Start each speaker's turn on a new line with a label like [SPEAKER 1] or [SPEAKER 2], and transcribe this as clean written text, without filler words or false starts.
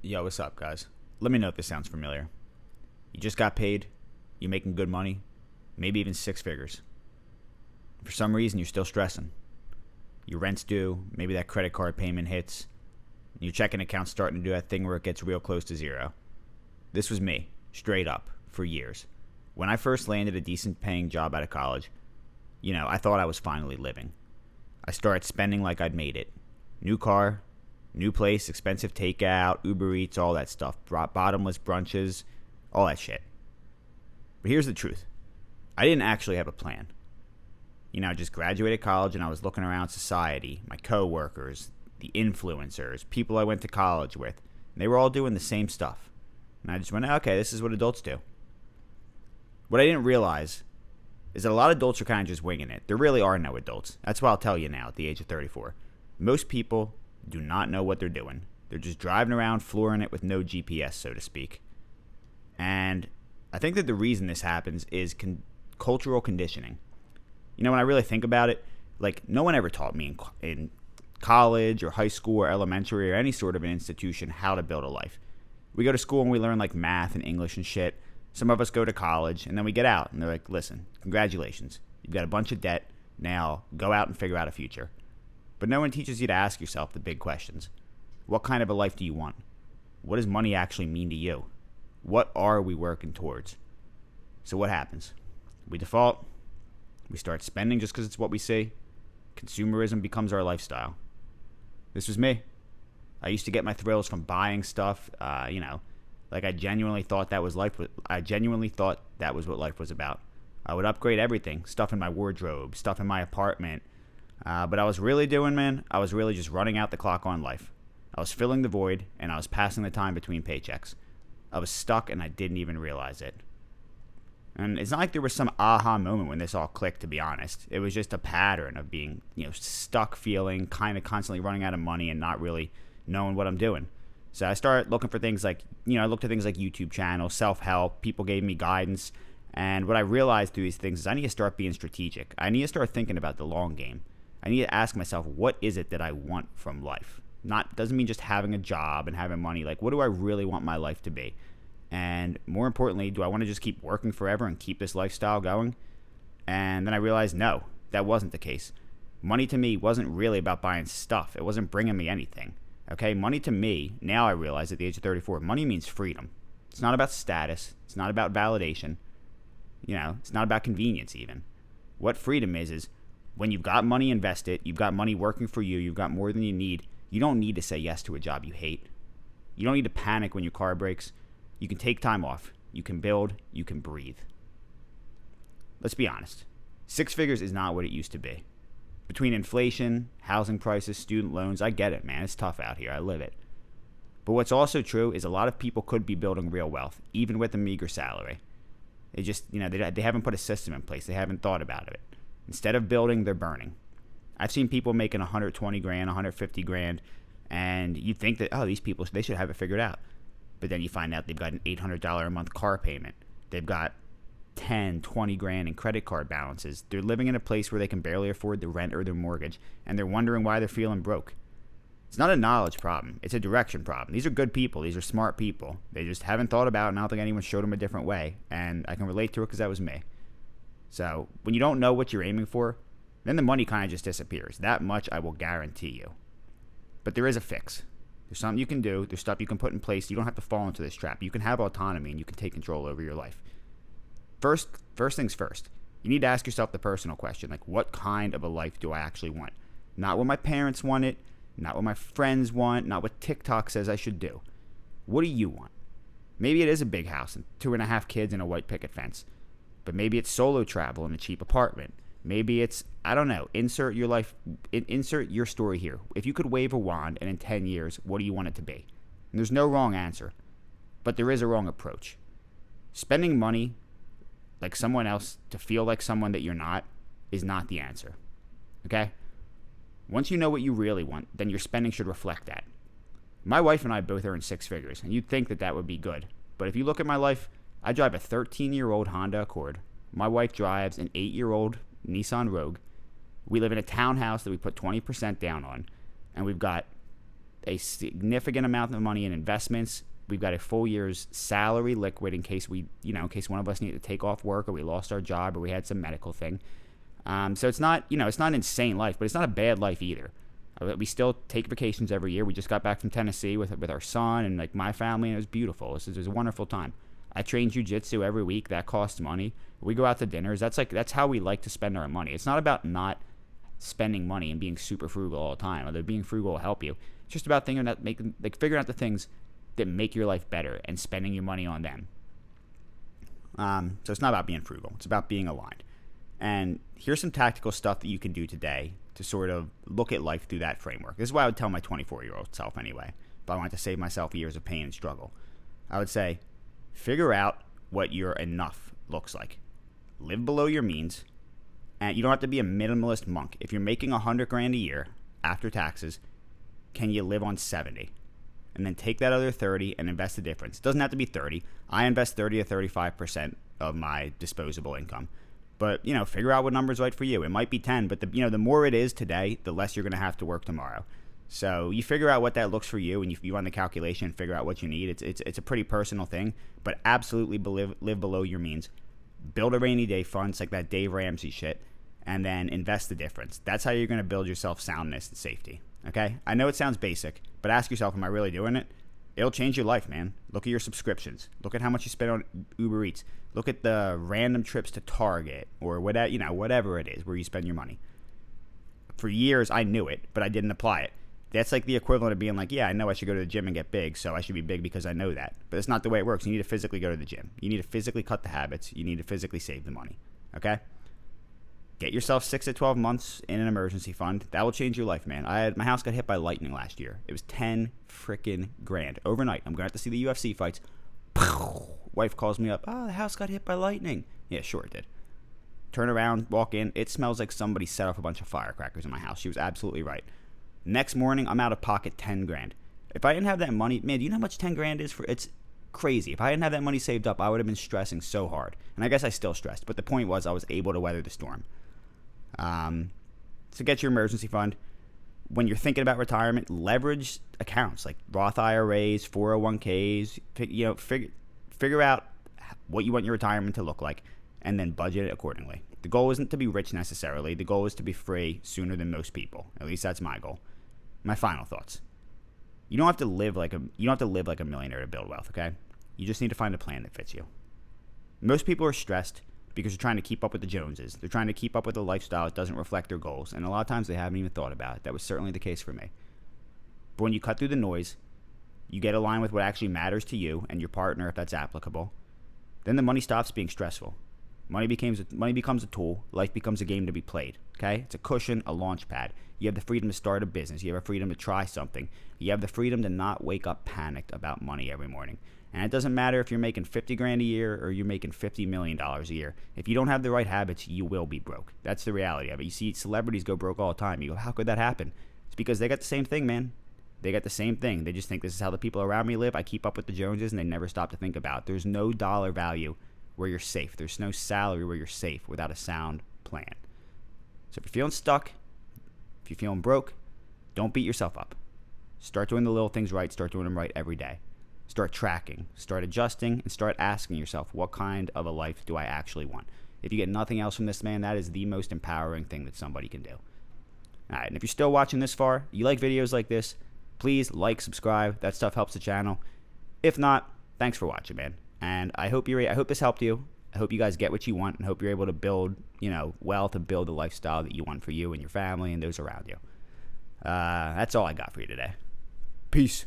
[SPEAKER 1] Yo, what's up, guys? Let me know if this sounds familiar. You just got paid, you're making good money, maybe even six figures. For some reason, you're still stressing. Your rent's due, maybe that credit card payment hits, and your checking account's starting to do that thing where it gets real close to zero. This was me, straight up, for years. When I first landed a decent paying job out of college, I thought I was finally living. I started spending like I'd made it. New car, new place, expensive takeout, Uber Eats, all that stuff. Bottomless brunches, all that shit. But here's the truth. I didn't actually have a plan. I just graduated college and I was looking around society, my coworkers, the influencers, people I went to college with. And they were all doing the same stuff. And I just went, okay, this is what adults do. What I didn't realize is that a lot of adults are kind of just winging it. There really are no adults. That's what I'll tell you now at the age of 34. Most people do not know what they're doing. They're just driving around, flooring it with no GPS, so to speak. And I think that the reason this happens is cultural conditioning. When I really think about it, no one ever taught me in college or high school or elementary or any sort of an institution how to build a life. We go to school and we learn math and English and shit. Some of us go to college and then we get out and they're like, listen, congratulations. You've got a bunch of debt. Now go out and figure out a future. But no one teaches you to ask yourself the big questions. What kind of a life do you want? What does money actually mean to you? What are we working towards? So what happens? We default. We start spending just because it's what we see. Consumerism becomes our lifestyle. This was me. I used to get my thrills from buying stuff. I genuinely thought that was life. I genuinely thought that was what life was about. I would upgrade everything, stuff in my wardrobe, stuff in my apartment. But I was really I was really just running out the clock on life. I was filling the void, and I was passing the time between paychecks. I was stuck, and I didn't even realize it. And it's not like there was some aha moment when this all clicked, to be honest. It was just a pattern of being, stuck feeling, kind of constantly running out of money and not really knowing what I'm doing. So I started looking for things I looked at things like YouTube channels, self-help, people gave me guidance. And what I realized through these things is I need to start being strategic. I need to start thinking about the long game. I need to ask myself, what is it that I want from life? Doesn't mean just having a job and having money. What do I really want my life to be? And more importantly, do I want to just keep working forever and keep this lifestyle going? And then I realized, no, that wasn't the case. Money to me wasn't really about buying stuff. It wasn't bringing me anything. Okay, money to me, now I realize at the age of 34, money means freedom. It's not about status. It's not about validation. It's not about convenience even. What freedom is when you've got money invested, you've got money working for you, you've got more than you need, you don't need to say yes to a job you hate. You don't need to panic when your car breaks. You can take time off. You can build. You can breathe. Let's be honest. Six figures is not what it used to be. Between inflation, housing prices, student loans, I get it, man. It's tough out here. I live it. But what's also true is a lot of people could be building real wealth, even with a meager salary. They just, they haven't put a system in place. They haven't thought about it. Instead of building, they're burning. I've seen people making 120 grand, 150 grand, and you think that, these people, they should have it figured out. But then you find out they've got an $800 a month car payment. They've got 10, 20 grand in credit card balances. They're living in a place where they can barely afford the rent or their mortgage, and they're wondering why they're feeling broke. It's not a knowledge problem. It's a direction problem. These are good people. These are smart people. They just haven't thought about it, and I don't think anyone showed them a different way. And I can relate to it because that was me. So when you don't know what you're aiming for, then the money kind of just disappears. That much I will guarantee you. But there is a fix. There's something you can do. There's stuff you can put in place. You don't have to fall into this trap. You can have autonomy and you can take control over your life. First things first. You need to ask yourself the personal question, what kind of a life do I actually want? Not what my parents want it, not what my friends want, not what TikTok says I should do. What do you want? Maybe it is a big house and 2.5 kids and a white picket fence. But maybe it's solo travel in a cheap apartment. Maybe it's, I don't know, insert your story here. If you could wave a wand and in 10 years, what do you want it to be? And there's no wrong answer, but there is a wrong approach. Spending money like someone else to feel like someone that you're not is not the answer, okay? Once you know what you really want, then your spending should reflect that. My wife and I both earn six figures, and you'd think that would be good. But if you look at my life, I drive a 13-year-old Honda Accord. My wife drives an 8-year-old Nissan Rogue. We live in a townhouse that we put 20% down on, and we've got a significant amount of money in investments. We've got a full year's salary liquid in case in case one of us needed to take off work or we lost our job or we had some medical thing. So it's not, it's not an insane life, but it's not a bad life either. We still take vacations every year. We just got back from Tennessee with our son and like my family, and it was beautiful. It was a wonderful time. I train jiu-jitsu every week. That costs money. We go out to dinners. That's how we like to spend our money. It's not about not spending money and being super frugal all the time. Although being frugal will help you. It's just about figuring out the things that make your life better and spending your money on them. So it's not about being frugal. It's about being aligned. And here's some tactical stuff that you can do today to sort of look at life through that framework. This is what I would tell my 24-year-old self anyway, if I wanted to save myself years of pain and struggle. I would say, figure out what your enough looks like. Live below your means. And you don't have to be a minimalist monk. If you're making $100,000 a year after taxes, can you live on 70? And then take that other 30 and invest the difference. It doesn't have to be 30. I invest 30 to 35% of my disposable income. But, figure out what number's right for you. It might be 10, but the more it is today, the less you're going to have to work tomorrow. So you figure out what that looks for you, and you run the calculation and figure out what you need. It's a pretty personal thing, but absolutely live below your means. Build a rainy day fund. It's like that Dave Ramsey shit, and then invest the difference. That's how you're going to build yourself soundness and safety. Okay? I know it sounds basic, but ask yourself, am I really doing it? It'll change your life, man. Look at your subscriptions. Look at how much you spend on Uber Eats. Look at the random trips to Target or whatever it is where you spend your money. For years, I knew it, but I didn't apply it. That's like the equivalent of being like, yeah, I know I should go to the gym and get big, so I should be big because I know that. But it's not the way it works. You need to physically go to the gym. You need to physically cut the habits. You need to physically save the money. Okay? Get yourself 6 to 12 months in an emergency fund. That will change your life, man. My house got hit by lightning last year. It was 10 freaking grand overnight. I'm going to have to see the UFC fights. Wife calls me up. Oh, the house got hit by lightning. Yeah, sure it did. Turn around, walk in. It smells like somebody set off a bunch of firecrackers in my house. She was absolutely right. Next morning, I'm out of pocket 10 grand. If I didn't have that money, man, do you know how much 10 grand is? It's crazy. If I didn't have that money saved up, I would have been stressing so hard. And I guess I still stressed. But the point was I was able to weather the storm. So get your emergency fund. When you're thinking about retirement, leverage accounts like Roth IRAs, 401ks. Figure out what you want your retirement to look like, and then budget it accordingly. The goal isn't to be rich necessarily. The goal is to be free sooner than most people. At least that's my goal. My final thoughts. You don't have to live like a millionaire to build wealth. Okay? You just need to find a plan that fits you. Most people are stressed because they're trying to keep up with the Joneses. They're trying to keep up with a lifestyle that doesn't reflect their goals. And a lot of times they haven't even thought about it. That was certainly the case for me. But when you cut through the noise, you get aligned with what actually matters to you and your partner if that's applicable, then the money stops being stressful. Money becomes a tool. Life becomes a game to be played. Okay? It's a cushion, a launch pad. You have the freedom to start a business. You have the freedom to try something. You have the freedom to not wake up panicked about money every morning. And it doesn't matter if you're making 50 grand a year or you're making $50 million a year. If you don't have the right habits, you will be broke. That's the reality of it. You see celebrities go broke all the time. You go, how could that happen? It's because they got the same thing, man. They got the same thing. They just think this is how the people around me live. I keep up with the Joneses, and they never stop to think about it. There's no dollar value where you're safe. There's no salary where you're safe without a sound plan. So if you're feeling stuck, if you're feeling broke, don't beat yourself up. Start doing the little things right. Start doing them right every day. Start tracking, start adjusting, and start asking yourself, what kind of a life do I actually want? If you get nothing else from this, man, that is the most empowering thing that somebody can do. All right, and if you're still watching this far, you like videos like this, please like, subscribe. That stuff helps the channel. If not, thanks for watching, man. And I hope this helped you. I hope you guys get what you want and hope you're able to build, wealth and build the lifestyle that you want for you and your family and those around you. That's all I got for you today. Peace.